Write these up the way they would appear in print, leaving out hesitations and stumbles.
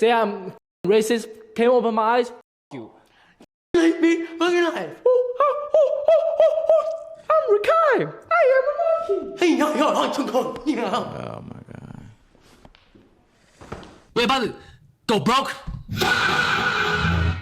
say I'm racist came over my eyes. You. Like me, fucking life. I'm Rakai. I am a monkey. Hey, yo, Oh my god. We're about to go broke.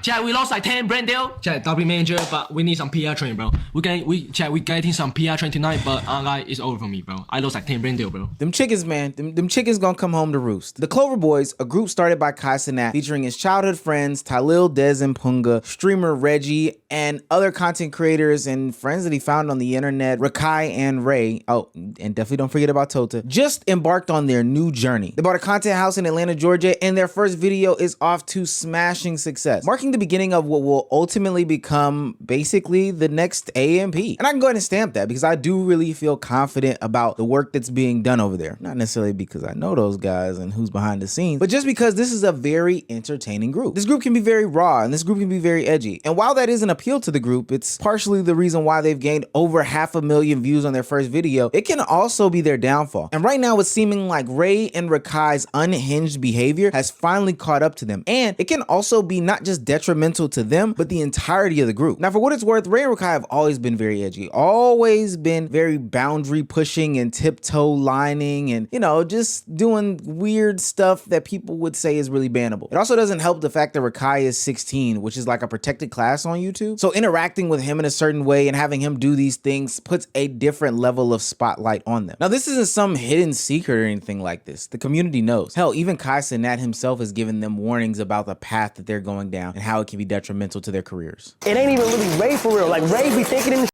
Chad, we lost like 10 brand deal. Chad, W manager, but we need some PR training, bro. We getting some PR training tonight, but like it's over for me, bro. I lost like 10 brand deal, bro. Them chickens, man. Them chickens gonna come home to roost. The Clover Boys, a group started by Kai Cenat, featuring his childhood friends Talil, Dez, and Punga, streamer Reggie, and other content creators and friends that he found on the internet, Rakai and Ray. Oh, and definitely don't forget about Tota. Just embarked on their new journey. They bought a content house in Atlanta, Georgia, and their first video is off to smashing success, marking the beginning of what will ultimately become basically the next AMP. And I can go ahead and stamp that because I do really feel confident about the work that's being done over there. Not necessarily because I know those guys and who's behind the scenes, but just because this is a very entertaining group. This group can be very raw and this group can be very edgy. And while that is an appeal to the group, it's partially the reason why they've gained over 500,000 views on their first video. It can also be their downfall. And right now it's seeming like Ray and Rakai's unhinged behavior has finally caught up to them. And it can also be not just detrimental to them, but the entirety of the group. Now, for what it's worth, Ray and Rakai have always been very edgy, always been very boundary pushing and tiptoe lining and, you know, just doing weird stuff that people would say is really bannable. It also doesn't help the fact that Rakai is 16, which is like a protected class on YouTube. So interacting with him in a certain way and having him do these things puts a different level of spotlight on them. Now, this isn't some hidden secret or anything like this. The community knows. Hell, even Kai Cenat himself has given them warnings about the path that they're going down and how it can be detrimental to their careers. It ain't even really Ray for real. Like, Ray be thinking in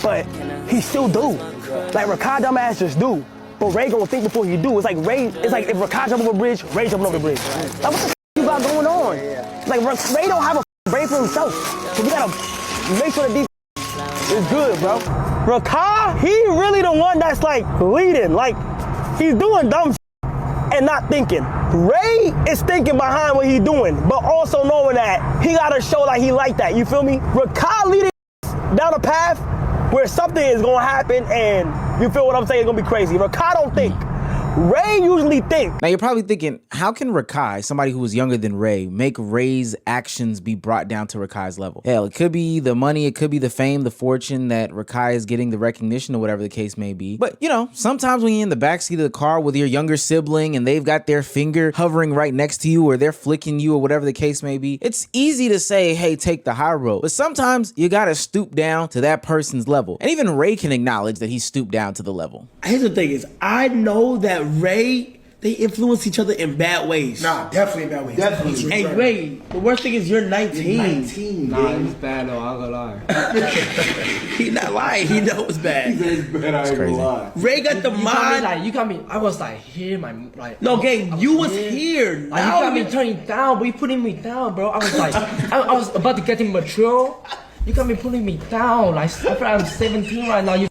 but he still do. Like, Rakai dumbass just do. But Ray gonna think before he do. It's like Ray, it's like if Rakai jump over a bridge, Ray jumping over the bridge. Like, what the you got going on? Like, Ray don't have a brain for himself. So we gotta make sure that these is good, bro. Rakai, he really the one that's like leading. Like, he's doing dumb and not thinking. Ray is thinking behind what he's doing, but also knowing that he gotta show like he like that, you feel me? Rakai leading down a path where something is gonna happen and you feel what I'm saying, it's gonna be crazy. Rakai don't think. Ray usually think. Now you're probably thinking, how can Rakai, somebody who was younger than Ray, make Ray's actions be brought down to Rakai's level? Hell, it could be the money, it could be the fame, the fortune that Rakai is getting, the recognition or whatever the case may be. But you know, sometimes when you're in the backseat of the car with your younger sibling and they've got their finger hovering right next to you or they're flicking you or whatever the case may be, it's easy to say, hey, take the high road. But sometimes you gotta stoop down to that person's level. And even Ray can acknowledge that he stooped down to the level. Here's the thing is, I know that Ray, they influence each other in bad ways. Nah, definitely in bad ways. Definitely. Hey, Ray, the worst thing is you're 19. You're 19, Nah, it's bad though, I'm gonna lie. He not lying, he know it's bad. It's bad, I ain't gonna lie. Ray got the mind. You got me, I was like here, No, gang, you was here. Like, you got me turning down, but you putting me down, bro. I was like, I was about to get mature. You got me putting me down. Like, I feel like I'm 17 right now.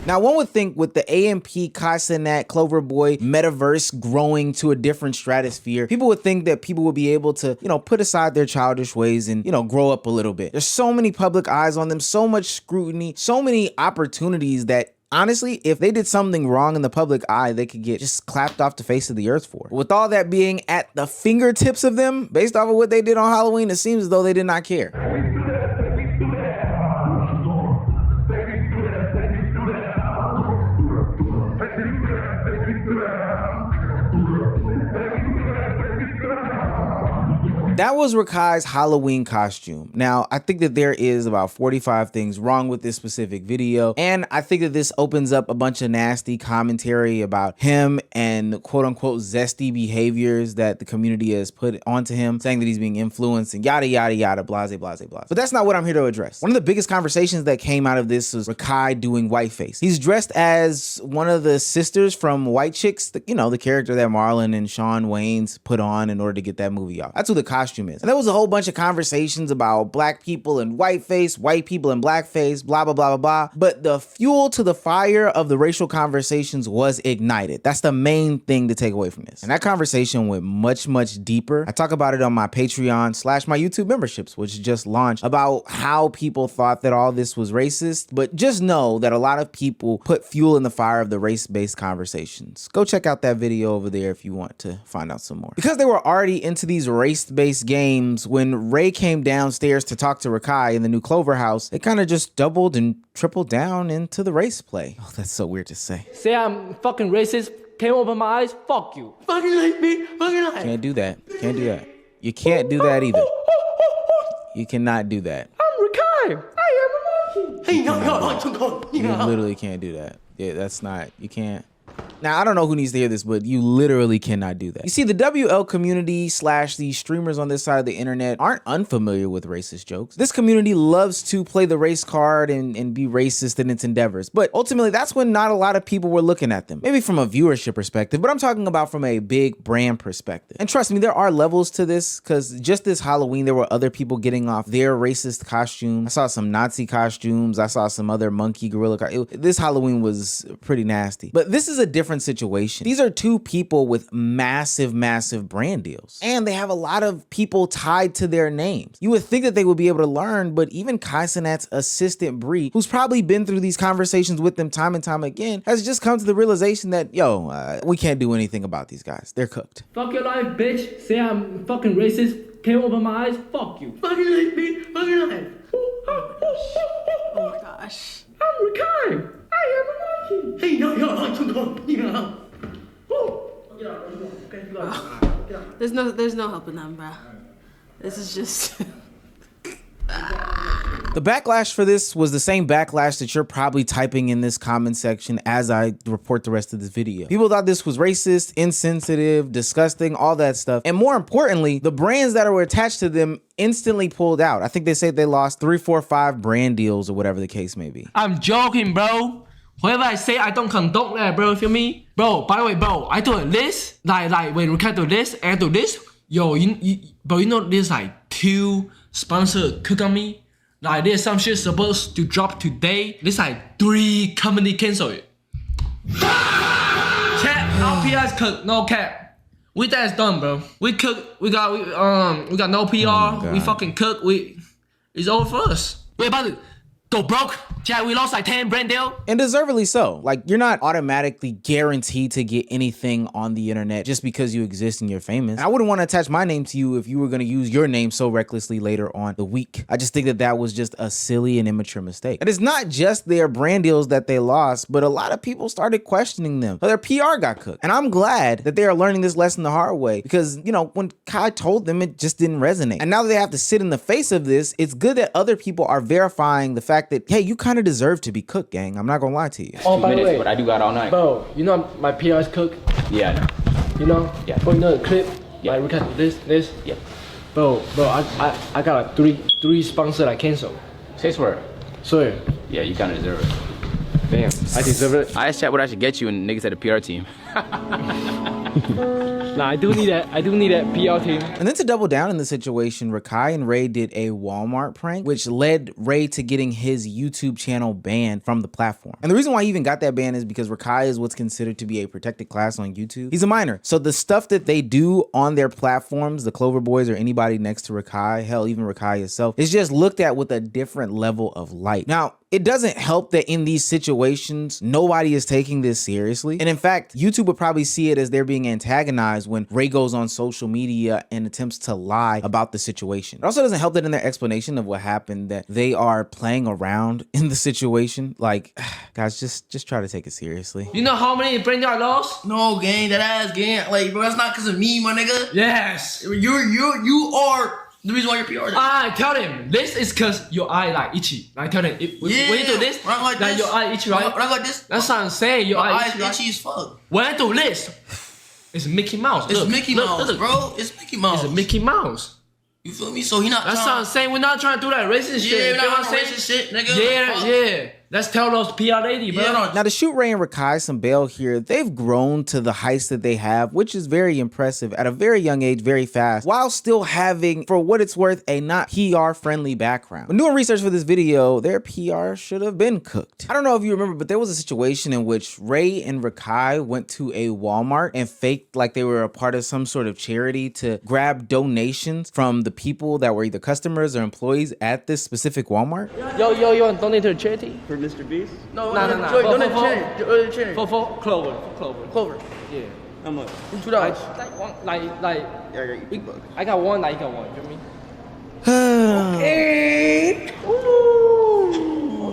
Now, one would think with the AMP, Kai Cenat, Clover Boy metaverse growing to a different stratosphere, people would think that people would be able to, you know, put aside their childish ways and, you know, grow up a little bit. There's so many public eyes on them, so much scrutiny, so many opportunities that honestly, if they did something wrong in the public eye, they could get just clapped off the face of the earth for. With all that being at the fingertips of them, based off of what they did on Halloween, it seems as though they did not care. That was Rakai's Halloween costume. Now, I think that there is about 45 things wrong with this specific video, and I think that this opens up a bunch of nasty commentary about him and quote-unquote zesty behaviors that the community has put onto him, saying that he's being influenced and yada, yada, yada, blase, blase, blase. But that's not what I'm here to address. One of the biggest conversations that came out of this was Rakai doing whiteface. He's dressed as one of the sisters from White Chicks, you know, the character that Marlon and Shawn Wayans put on in order to get that movie off. I who the costume is. And there was a whole bunch of conversations about black people and whiteface, white people and blackface, blah, blah, blah, blah, blah. But the fuel to the fire of the racial conversations was ignited. That's the main thing to take away from this. And that conversation went much, much deeper. I talk about it on my Patreon / my YouTube memberships, which just launched, about how people thought that all this was racist. But just know that a lot of people put fuel in the fire of the race-based conversations. Go check out that video over there if you want to find out some more. Because they were already into these race-based games, when Ray came downstairs to talk to Rakai in the new Clover house, they kind of just doubled and tripled down into the race play. Oh, that's so weird to say. Say I'm fucking racist, can't open my eyes, fuck you. Fucking like me, fucking like. Can't do that. Can't do that. You can't do that either. You cannot do that. I'm Rakai. I am a monkey. Hey, You literally can't do that. Yeah, that's not, you can't. Now, I don't know who needs to hear this, but you literally cannot do that. You see, the WL community / these streamers on this side of the internet aren't unfamiliar with racist jokes. This community loves to play the race card and be racist in its endeavors. But ultimately, that's when not a lot of people were looking at them. Maybe from a viewership perspective, but I'm talking about from a big brand perspective. And trust me, there are levels to this, because just this Halloween, there were other people getting off their racist costumes. I saw some Nazi costumes. I saw some other monkey gorilla. This Halloween was pretty nasty. But this is a different situation. These are two people with massive, massive brand deals, and they have a lot of people tied to their names. You would think that they would be able to learn, but even Kai Cenat's assistant Bree, who's probably been through these conversations with them time and time again, has just come to the realization that, we can't do anything about these guys. They're cooked. Fuck your life, bitch. Say I'm fucking racist, can't open my eyes, fuck you. Fucking like me, fucking like. Oh my gosh. I'm Rakai. I am a monkey. Hey, There's no helping them, bro. This is just. The backlash for this was the same backlash that you're probably typing in this comment section as I report the rest of this video. People thought this was racist, insensitive, disgusting, all that stuff. And more importantly, the brands that were attached to them instantly pulled out. I think they say they lost 3, 4, 5 brand deals or whatever the case may be. I'm joking, bro. Whatever I say, I don't condone that, bro. You feel me? Bro, by the way, bro, I do this. Like when we can do this and do this. Yo, bro, you know there's like 2 sponsors cook on me. Like there's some shit supposed to drop today. There's like 3 company cancel it. Chat, our PR's cook, no cap. We that's done, bro. We cook. We got no PR. We fucking cook. It's over for us. We about to go broke. Chat, we lost like 10 brand deal. And deservedly so. Like, you're not automatically guaranteed to get anything on the internet just because you exist and you're famous. And I wouldn't want to attach my name to you if you were going to use your name so recklessly later on the week. I just think that that was just a silly and immature mistake. And it's not just their brand deals that they lost, but a lot of people started questioning them. Their PR got cooked. And I'm glad that they are learning this lesson the hard way, because, when Kai told them, it just didn't resonate. And now that they have to sit in the face of this, it's good that other people are verifying the fact that, hey, you kind of deserve to be cooked, gang. I'm not gonna lie to you. Oh, by the way, but I do got all night. bro, my PR's cook. Yeah. Yeah. But the clip. Yeah. Like we can do this. Yeah. Bro, I got like three sponsors I cancel. Say swear. Swear. Yeah, you kind of deserve it. Damn, I deserve it. I asked chat what I should get you and niggas at the PR team. Nah, I do need that PR team. And then to double down in the situation, Rakai and Ray did a Walmart prank, which led Ray to getting his YouTube channel banned from the platform. And the reason why he even got that ban is because Rakai is what's considered to be a protected class on YouTube. He's a minor. So the stuff that they do on their platforms, the Clover Boys or anybody next to Rakai, hell, even Rakai himself, is just looked at with a different level of light. Now, it doesn't help that in these situations, nobody is taking this seriously. And in fact, YouTube would probably see it as they're being antagonized when Ray goes on social media and attempts to lie about the situation. It also doesn't help that in their explanation of what happened, that they are playing around in the situation. Like, guys, just try to take it seriously. You know how many brand deal I lost? No, gang, that ass, gang. Like, bro, that's not because of me, my nigga. Yes. You are the reason why you're PR. I tell him this is cause your eye like itchy. I tell him when you do this, when I like this, your eye itchy, right? When I like this, that's what I'm saying. Your eye itchy, right? itchy as fuck. When I do this, it's Mickey Mouse. It's Mickey Mouse, bro. It's Mickey Mouse. It's a Mickey Mouse. You feel me? So he not. That's what I'm saying. We're not trying to do that racist shit. Yeah, you we're know not what I'm saying? racist shit, nigga. Yeah. Let's tell those PR lady, bro. Now, to shoot Ray and Rakai some bail here, they've grown to the heights that they have, which is very impressive at a very young age, very fast, while still having, for what it's worth, a not PR-friendly background. When doing research for this video, their PR should have been cooked. I don't know if you remember, but there was a situation in which Ray and Rakai went to a Walmart and faked like they were a part of some sort of charity to grab donations from the people that were either customers or employees at this specific Walmart. Yo, you want to donate to the charity? For Mr. Beast? No. Donate charity. For Clover. Clover. Yeah. How much? $2. I got one, like you got one. You feel me?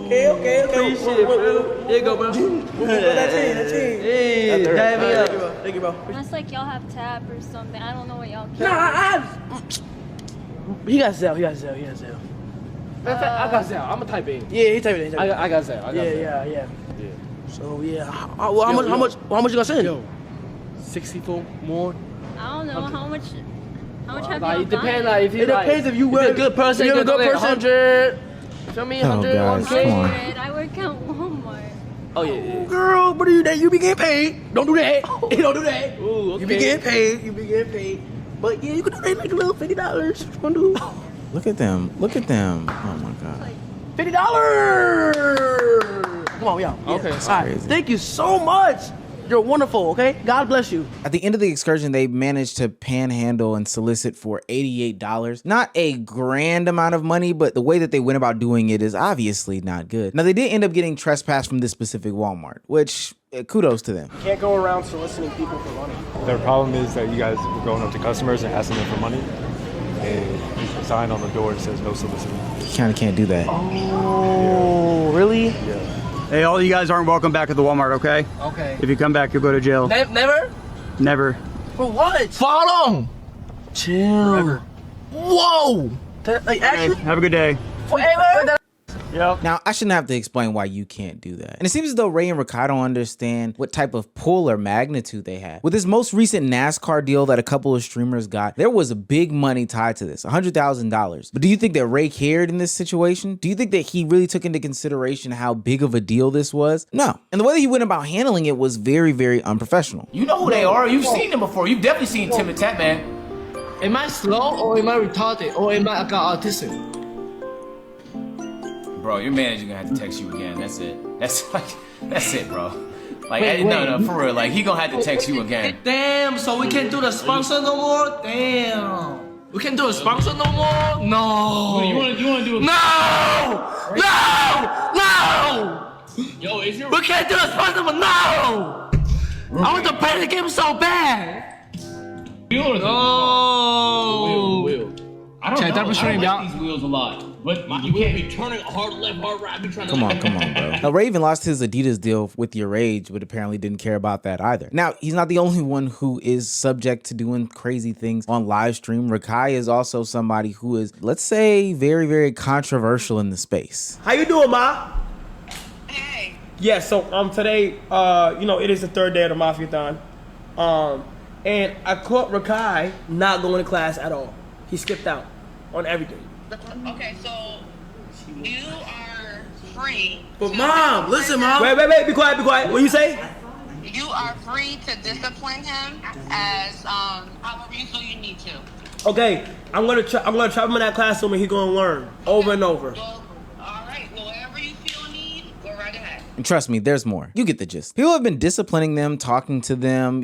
Okay. Okay. Appreciate it, bro. Here you go, bro. That's it. Hey, dab me up. Thank you, bro. That's like y'all have tap or something. I don't know what y'all Nah, he got Zelle. I got Zelle. I'm a type A. Yeah, he typed it. I got Zelle. Yeah. So yeah, how much you gonna send? Yo, 64 more. I don't know how much have Like, y'all it depends. gotten? Like, if you It depends if you if you're a good person. if you're a you can good donate person. 100. Feel me? Oh, 100, guys, 1K. come on. I work at Walmart. Oh yeah. Girl, but you be getting paid. Don't do that. Don't do that. Ooh, okay. You be getting paid. But yeah, you can donate like a little $50. What you wanna do? Look at them. Oh my God. $50. Come on, y'all. Okay. All right. crazy. Thank you so much. You're wonderful. Okay. God bless you. At the end of the excursion, they managed to panhandle and solicit for $88. Not a grand amount of money, but the way that they went about doing it is obviously not good. Now, they did end up getting trespassed from this specific Walmart, which kudos to them. Can't go around soliciting people for money. Their problem is that you guys were going up to customers and asking them for money, and there's a sign on the door that says no soliciting. You kind of can't do that. Oh, really? Yeah. Hey, all you guys aren't welcome back at the Walmart, okay? Okay. If you come back, you'll go to jail. Never? Never. For what? For how long? Chill. Forever. Whoa! Like actually, Have a good day. Forever? Yep. Now, I shouldn't have to explain why you can't do that. And it seems as though Ray and Rakai don't understand what type of pull or magnitude they have. With this most recent NASCAR deal that a couple of streamers got, there was big money tied to this, $100,000. But do you think that Ray cared in this situation? Do you think that he really took into consideration how big of a deal this was? No. And the way that he went about handling it was very, very unprofessional. You know who they are. You've seen them before. You've definitely seen Tim and Tap Man. Am I slow or am I retarded or am I got autism? Bro, your manager gonna have to text you again. That's it. That's it, bro. Like, Wait. no, for real. Like, he gonna have to text you again. Damn, so we can't do the sponsor no more? Damn. We can't do a sponsor no more? No. You wanna do a No! Yo, is your We can't do a sponsor, but no! I want to play the game so bad. wheel or No. wheel? I don't Check know. that machine, I y'all. like these wheels a lot, but you can't be turning hard left, hard right. Be trying to Come on, bro. Now, Ray even lost his Adidas deal with Your Age, but apparently didn't care about that either. Now, he's not the only one who is subject to doing crazy things on live stream. Rakai is also somebody who is, let's say, very, very controversial in the space. how you doing, Ma? Hey. Yeah. So today, it is the third day of the Mafia-thon, and I caught Rakai not going to class at all. He skipped out on everything. Okay, so you are free. But Mom, listen, Mom. Wait, be quiet. What you say? You are free to discipline him as however you feel you need to. Okay, I'm gonna trap him in that classroom and he's gonna learn over and over. Well, all right, whatever you feel need, go right ahead. And trust me, there's more. You get the gist. People have been disciplining them, talking to them,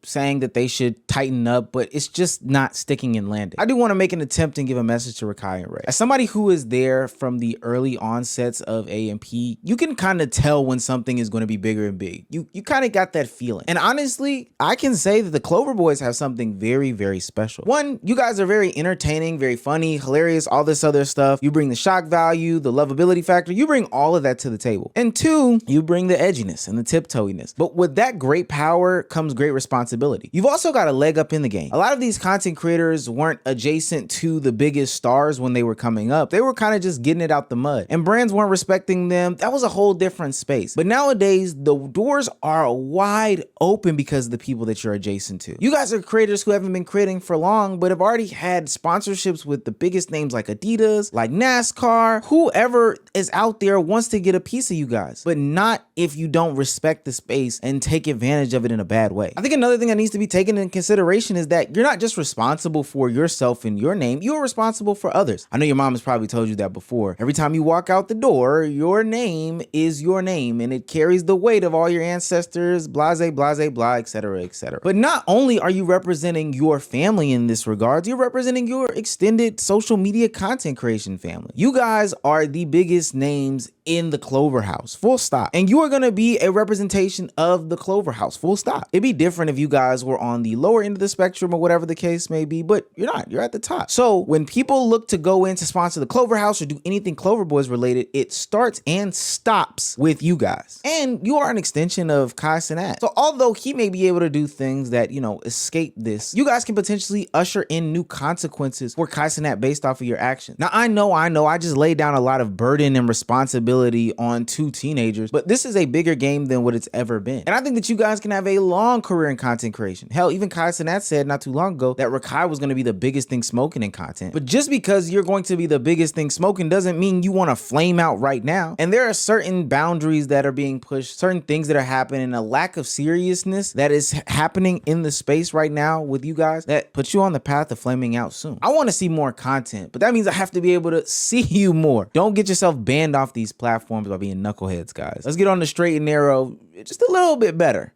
saying that they should tighten up, but it's just not sticking and landing. I do want to make an attempt and give a message to Rakai and Ray. As somebody who is there from the early onsets of AMP, you can kind of tell when something is going to be bigger and big. You kind of got that feeling. And honestly, I can say that the Clover Boys have something very, very special. One, you guys are very entertaining, very funny, hilarious, all this other stuff. You bring the shock value, the lovability factor. You bring all of that to the table. And two, you bring the edginess and the tiptoeiness. But with that great power comes great responsibility. You've also got a leg up in the game. A lot of these content creators weren't adjacent to the biggest stars when they were coming up. They were kind of just getting it out the mud, and brands weren't respecting them. That was a whole different space. But nowadays, the doors are wide open because of the people that you're adjacent to. You guys are creators who haven't been creating for long, but have already had sponsorships with the biggest names like Adidas, like NASCAR. Whoever is out there wants to get a piece of you guys, but not if you don't respect the space and take advantage of it in a bad way. I think another thing that needs to be taken into consideration is that you're not just responsible for yourself and your name, you're responsible for others. I know your mom has probably told you that before. Every time you walk out the door, your name is your name and it carries the weight of all your ancestors, blase, blase, blah, etc., etc. But not only are you representing your family in this regard, you're representing your extended social media content creation family. You guys are the biggest names in the Clover House, full stop. And you are gonna be a representation of the Clover House, full stop. It'd be different if you guys were on the lower end of the spectrum or whatever the case may be, but you're not, you're at the top. So when people look to go in to sponsor the Clover House or do anything Clover Boys related, it starts and stops with you guys. And you are an extension of Kai Cenat. So although he may be able to do things that, you know, escape this, you guys can potentially usher in new consequences for Kai Cenat based off of your actions. Now I know, I just laid down a lot of burden and responsibility on two teenagers, but this is a bigger game than what it's ever been. And I think that you guys can have a long career in content creation. Hell, even Kai Cenat said not too long ago that Rakai was going to be the biggest thing smoking in content. But just because you're going to be the biggest thing smoking doesn't mean you want to flame out right now. And there are certain boundaries that are being pushed, certain things that are happening, a lack of seriousness that is happening in the space right now with you guys that puts you on the path of flaming out soon. I want to see more content, but that means I have to be able to see you more. Don't get yourself banned off these platforms by being knuckleheads, guys. Let's get on the straight and narrow just a little bit better.